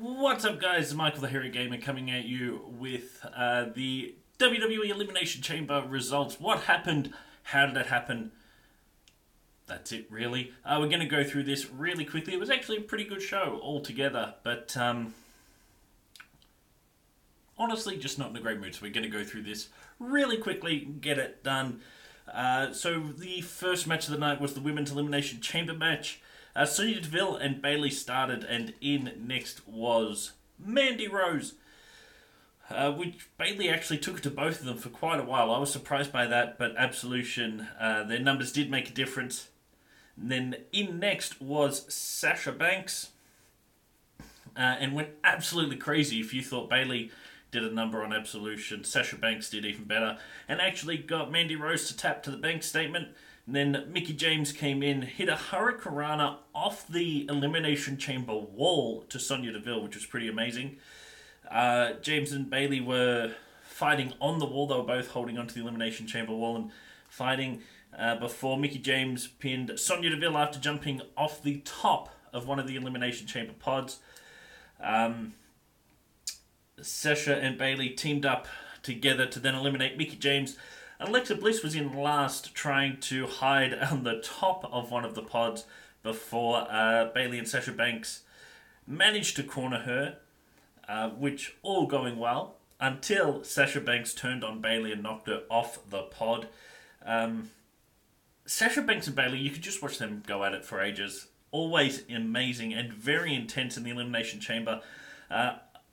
What's up, guys? It's Michael the Hairy Gamer coming at you with the WWE Elimination Chamber results. What happened? How did it happen? That's it, really. We're going to go through this really quickly. It was actually a pretty good show altogether, but honestly, just not in a great mood. So we're going to go through this really quickly, get it done. So the first match of the night was the Women's Elimination Chamber match. Sonya Deville and Bayley started, and in next was Mandy Rose, which Bayley actually took it to both of them for quite a while. I was surprised by that, but Absolution, their numbers did make a difference. And then in next was Sasha Banks, and went absolutely crazy. If you thought Bayley did a number on Absolution, Sasha Banks did even better, and actually got Mandy Rose to tap to the Banks statement. And then Mickie James came in, hit a Hurricanrana off the Elimination Chamber wall to Sonya Deville, which was pretty amazing. James and Bayley were fighting on the wall. They were both holding onto the Elimination Chamber wall and fighting before Mickie James pinned Sonya Deville after jumping off the top of one of the Elimination Chamber pods. Sasha and Bayley teamed up together to then eliminate Mickie James. Alexa Bliss was in last, trying to hide on the top of one of the pods before Bayley and Sasha Banks managed to corner her, which all going well, until Sasha Banks turned on Bayley and knocked her off the pod. Sasha Banks and Bayley, you could just watch them go at it for ages. Always amazing and very intense in the Elimination Chamber.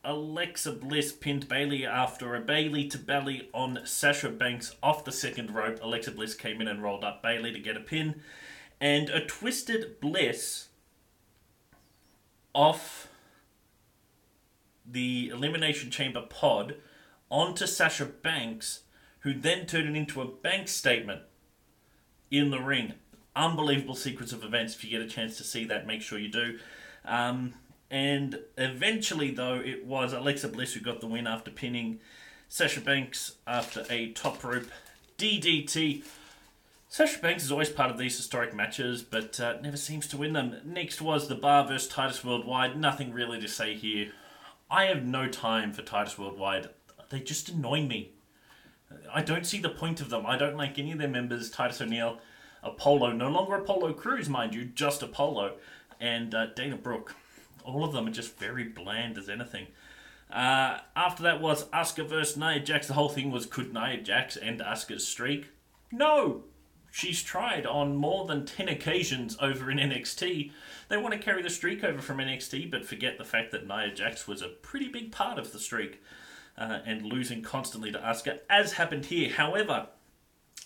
Alexa Bliss pinned Bayley after a Bayley to belly on Sasha Banks off the second rope. Alexa Bliss came in and rolled up Bayley to get a pin. And a twisted Bliss off the Elimination Chamber pod onto Sasha Banks, who then turned it into a Banks statement in the ring. Unbelievable sequence of events. If you get a chance to see that, make sure you do. And eventually, though, it was Alexa Bliss who got the win after pinning Sasha Banks after a top rope DDT. Sasha Banks is always part of these historic matches, but never seems to win them. Next was The Bar vs. Titus Worldwide. Nothing really to say here. I have no time for Titus Worldwide. They just annoy me. I don't see the point of them. I don't like any of their members. Titus O'Neil, Apollo, no longer Apollo Crews, mind you, just Apollo, and Dana Brooke. All of them are just very bland as anything. After that was Asuka versus Nia Jax. The whole thing was, could Nia Jax end Asuka's streak? No! She's tried on more than 10 occasions over in NXT. They want to carry the streak over from NXT, but forget the fact that Nia Jax was a pretty big part of the streak, and losing constantly to Asuka, as happened here. However,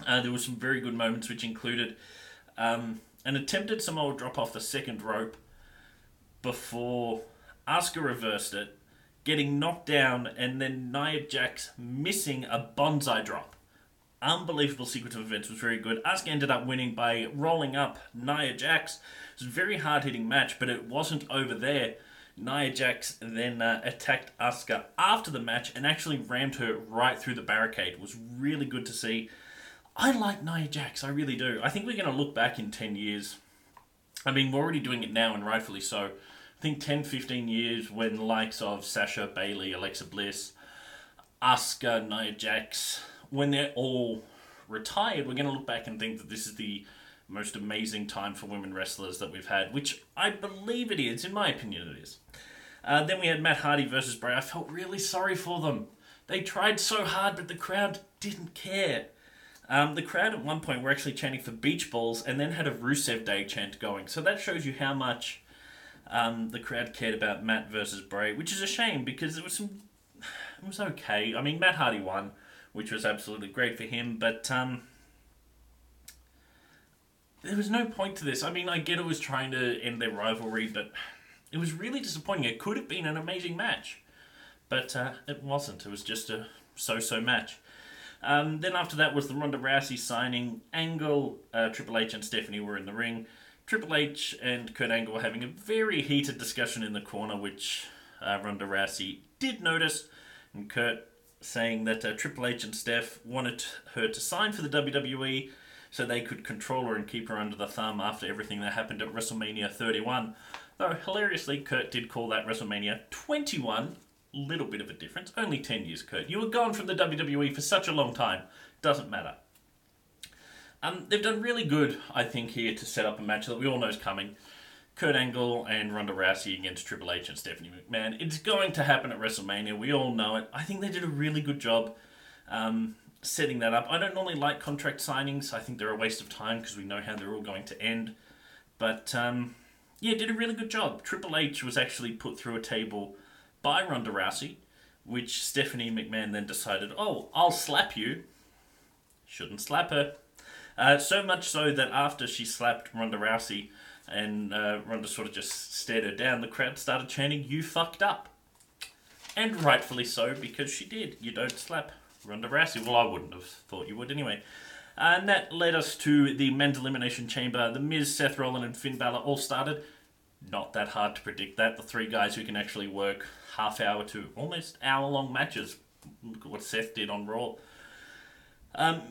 there were some very good moments, which included an attempted Samoa drop off the second rope, before Asuka reversed it, getting knocked down, and then Nia Jax missing a bonsai drop. Unbelievable sequence of events, was very good. Asuka ended up winning by rolling up Nia Jax. It was a very hard-hitting match, but it wasn't over there. Nia Jax then attacked Asuka after the match and actually rammed her right through the barricade. It was really good to see. I like Nia Jax, I really do. I think we're going to look back in 10 years. I mean, we're already doing it now, and rightfully so. I think 10, 15 years when the likes of Sasha, Bayley, Alexa Bliss, Asuka, Nia Jax, when they're all retired, we're going to look back and think that this is the most amazing time for women wrestlers that we've had, which I believe it is. In my opinion, it is. Then we had Matt Hardy versus Bray. I felt really sorry for them. They tried so hard, but the crowd didn't care. The crowd at one point were actually chanting for beach balls and then had a Rusev Day chant going. So that shows you how much the crowd cared about Matt versus Bray, which is a shame because it was okay. I mean, Matt Hardy won, which was absolutely great for him, but there was no point to this. I mean, I get it was trying to end their rivalry, but it was really disappointing. It could have been an amazing match, but it wasn't. It was just a so-so match. Then after that was the Ronda Rousey signing. Angle, Triple H and Stephanie were in the ring. Triple H and Kurt Angle were having a very heated discussion in the corner, which Ronda Rousey did notice. And Kurt saying that Triple H and Steph wanted her to sign for the WWE so they could control her and keep her under the thumb after everything that happened at WrestleMania 31. Though, hilariously, Kurt did call that WrestleMania 21. Little bit of a difference. Only 10 years, Kurt. You were gone from the WWE for such a long time. Doesn't matter. They've done really good, I think, here to set up a match that we all know is coming. Kurt Angle and Ronda Rousey against Triple H and Stephanie McMahon. It's going to happen at WrestleMania. We all know it. I think they did a really good job setting that up. I don't normally like contract signings. I think they're a waste of time because we know how they're all going to end. But, yeah, did a really good job. Triple H was actually put through a table by Ronda Rousey, which Stephanie McMahon then decided, oh, I'll slap you. Shouldn't slap her. So much so that after she slapped Ronda Rousey and Ronda sort of just stared her down, the crowd started chanting, "You fucked up." And rightfully so, because she did. You don't slap Ronda Rousey. Well, I wouldn't have thought you would anyway. And that led us to the Men's Elimination Chamber. The Miz, Seth Rollins, and Finn Balor all started. Not that hard to predict that. The three guys who can actually work half-hour to almost hour-long matches. Look at what Seth did on Raw.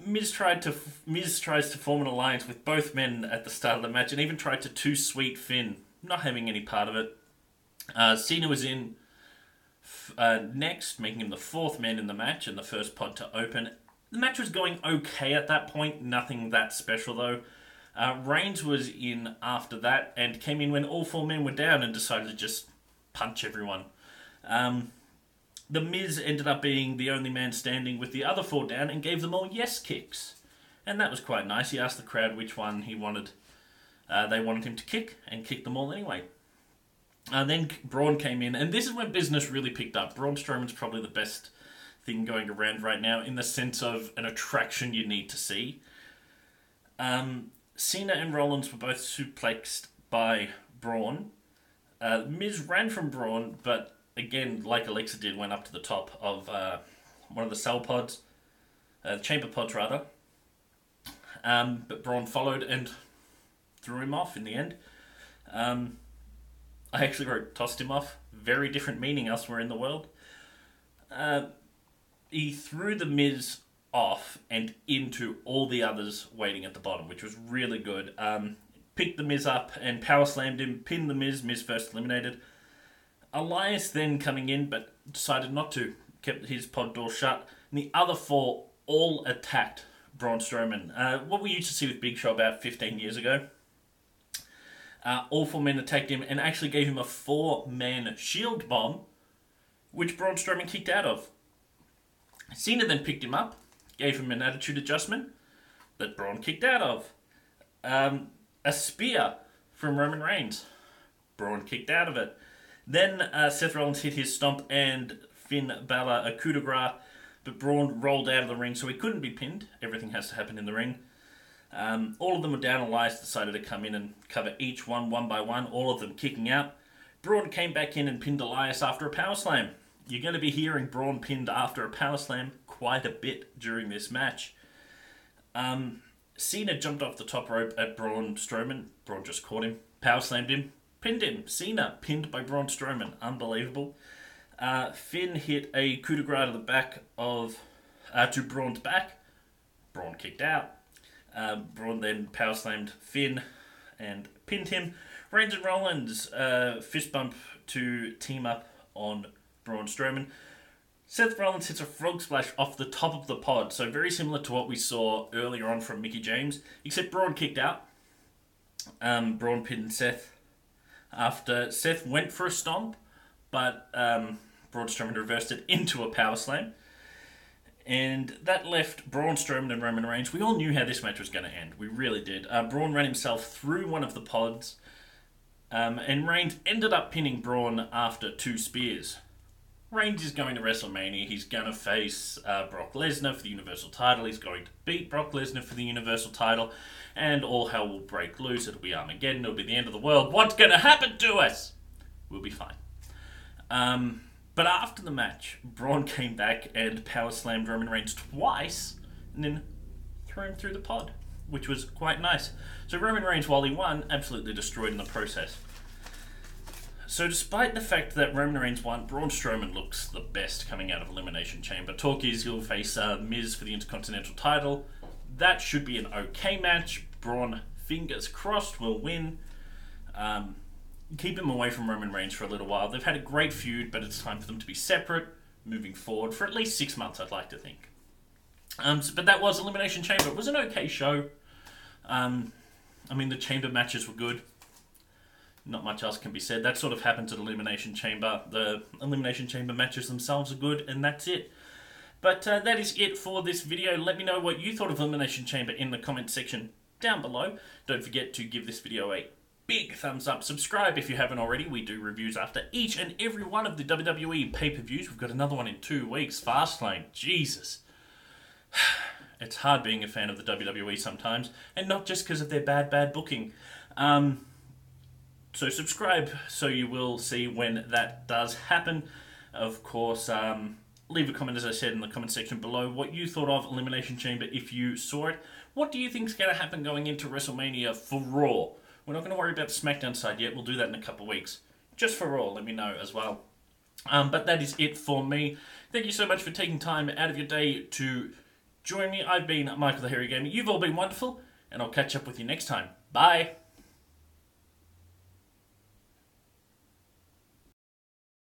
Miz tries to form an alliance with both men at the start of the match and even tried to two-sweet Finn, not having any part of it. Cena was in next, making him the fourth man in the match and the first pod to open. The match was going okay at that point, nothing that special though. Reigns was in after that and came in when all four men were down and decided to just punch everyone. The Miz ended up being the only man standing with the other four down and gave them all yes kicks. And that was quite nice. He asked the crowd which one he wanted. They wanted him to kick and kicked them all anyway. Then Braun came in, and this is when business really picked up. Braun Strowman's probably the best thing going around right now in the sense of an attraction you need to see. Cena and Rollins were both suplexed by Braun. Miz ran from Braun, but again, like Alexa did, went up to the top of one of the cell pods, the chamber pods rather. But Braun followed and threw him off in the end. I actually wrote tossed him off. Very different meaning elsewhere in the world. He threw the Miz off and into all the others waiting at the bottom, which was really good. Picked the Miz up and power slammed him, pinned the Miz. Miz first eliminated. Elias then coming in, but decided not to. Kept his pod door shut. And the other four all attacked Braun Strowman. What we used to see with Big Show about 15 years ago. All four men attacked him and actually gave him a 4-man shield bomb, which Braun Strowman kicked out of. Cena then picked him up, gave him an attitude adjustment that Braun kicked out of. A spear from Roman Reigns. Braun kicked out of it. Then Seth Rollins hit his stomp and Finn Balor a coup de grace, but Braun rolled out of the ring so he couldn't be pinned. Everything has to happen in the ring. All of them were down. Elias decided to come in and cover each one by one, all of them kicking out. Braun came back in and pinned Elias after a power slam. You're going to be hearing Braun pinned after a power slam quite a bit during this match. Cena jumped off the top rope at Braun Strowman. Braun just caught him, power slammed him, pinned him. Cena pinned by Braun Strowman. Unbelievable. Finn hit a coup de grace to the back of to Braun's back. Braun kicked out. Braun then power slammed Finn and pinned him. Reigns and Rollins fist bump to team up on Braun Strowman. Seth Rollins hits a frog splash off the top of the pod, so very similar to what we saw earlier on from Mickie James, except Braun kicked out. Braun pinned Seth after Seth went for a stomp, but Braun Strowman reversed it into a power slam. And that left Braun Strowman and Roman Reigns. We all knew how this match was going to end. We really did. Braun ran himself through one of the pods, and Reigns ended up pinning Braun after 2 spears. Reigns is going to WrestleMania. He's going to face Brock Lesnar for the Universal title. He's going to beat Brock Lesnar for the Universal title. And all hell will break loose. It'll be Armageddon. It'll be the end of the world. What's going to happen to us? We'll be fine. But after the match, Braun came back and power slammed Roman Reigns twice. And then threw him through the pod, which was quite nice. So Roman Reigns, while he won, absolutely destroyed in the process. So despite the fact that Roman Reigns won, Braun Strowman looks the best coming out of Elimination Chamber. Talk is he'll face Miz for the Intercontinental title. That should be an okay match. Braun, fingers crossed, will win. keep him away from Roman Reigns for a little while. They've had a great feud, but it's time for them to be separate moving forward for at least 6 months, I'd like to think. But that was Elimination Chamber. It was an okay show. I mean, the chamber matches were good. Not much else can be said. That sort of happens at Elimination Chamber. The Elimination Chamber matches themselves are good, and that's it. But that is it for this video. Let me know what you thought of Elimination Chamber in the comment section down below. Don't forget to give this video a big thumbs up. Subscribe if you haven't already. We do reviews after each and every one of the WWE pay-per-views. We've got another one in 2 weeks. Fastlane. Jesus. It's hard being a fan of the WWE sometimes, and not just because of their bad booking. So subscribe so you will see when that does happen. Of course, leave a comment, as I said, in the comment section below what you thought of Elimination Chamber if you saw it. What do you think is going to happen going into WrestleMania for Raw? We're not going to worry about the SmackDown side yet. We'll do that in a couple of weeks. Just for Raw, let me know as well. But that is it for me. Thank you so much for taking time out of your day to join me. I've been Michael the Hairy Gamer. You've all been wonderful, and I'll catch up with you next time. Bye!